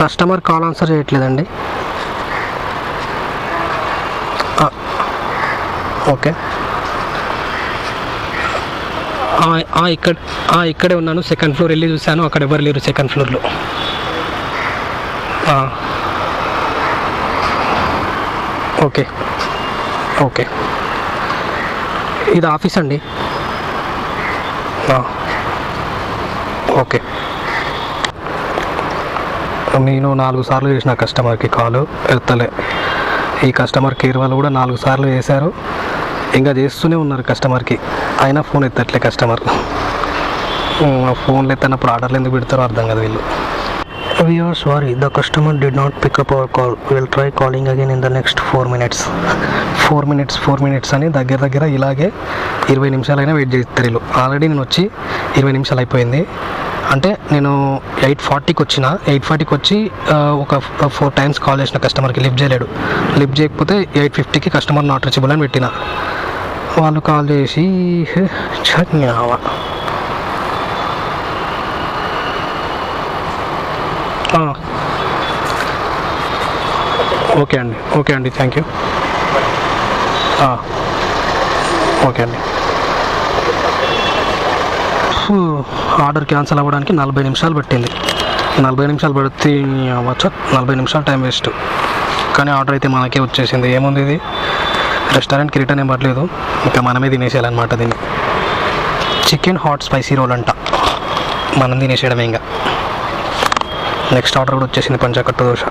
Customer call answer చేయట్లేదండి. Okay, ఇక్కడే ఉన్నాను. సెకండ్ ఫ్లోర్ వెళ్ళి చూశాను, అక్కడ ఎవరు లేరు సెకండ్ ఫ్లోర్లో. ఓకే ఓకే, ఇది ఆఫీస్ అండి. ఓకే, నేను 4 సార్లు చేసిన కస్టమర్కి కాలు ఎత్తలే. ఈ కస్టమర్ కేర్ వాళ్ళు కూడా 4 సార్లు చేశారు, ఇంకా చేస్తూనే ఉన్నారు కస్టమర్కి, అయినా ఫోన్ ఎత్తట్లే కస్టమర్. ఫోన్లు ఎత్తనప్పుడు ఆర్డర్లు ఎందుకు పెడతారో అర్థం కదా వీళ్ళు. We are sorry, the customer did not pick up our call. We'll try calling again in the next 4 minutes. 4 minutes అని దగ్గర ఇలాగే 20 నిమిషాలైనా వెయిట్ చేస్తారు వీళ్ళు. ఆల్రెడీ నేను వచ్చి 20 నిమిషాలు అయిపోయింది. అంటే నేను 8:40కి వచ్చిన, 8:40కి వచ్చి ఒక 4 టైమ్స్ కాల్ చేసిన కస్టమర్కి, లిఫ్ట్ చేయలేడు. లిఫ్ట్ చేయకపోతే 8:50కి కస్టమర్ నాట్ రీచబుల్ అని పెట్టిన. వాళ్ళు కాల్ చేసి ఓకే అండి థ్యాంక్ యూ. ఓకే అండి. ఆర్డర్ క్యాన్సిల్ అవ్వడానికి 40 నిమిషాలు పట్టింది. 40 నిమిషాలు పడితే అవ్వచ్చు, 40 నిమిషాలు టైం వేస్ట్. కానీ ఆర్డర్ అయితే మనకే వచ్చేసింది. ఏముంది, ఇది రెస్టారెంట్కి రిటర్న్ ఏం పడలేదు, ఇంకా మనమే తినేసేయాలన్నమాట. దీన్ని చికెన్ హాట్ స్పైసీ రోల్ అంట, మనం తినేసేయడమే. ఇంకా నెక్స్ట్ ఆర్డర్ కూడా వచ్చేసింది, పంచకట్టు దోశ.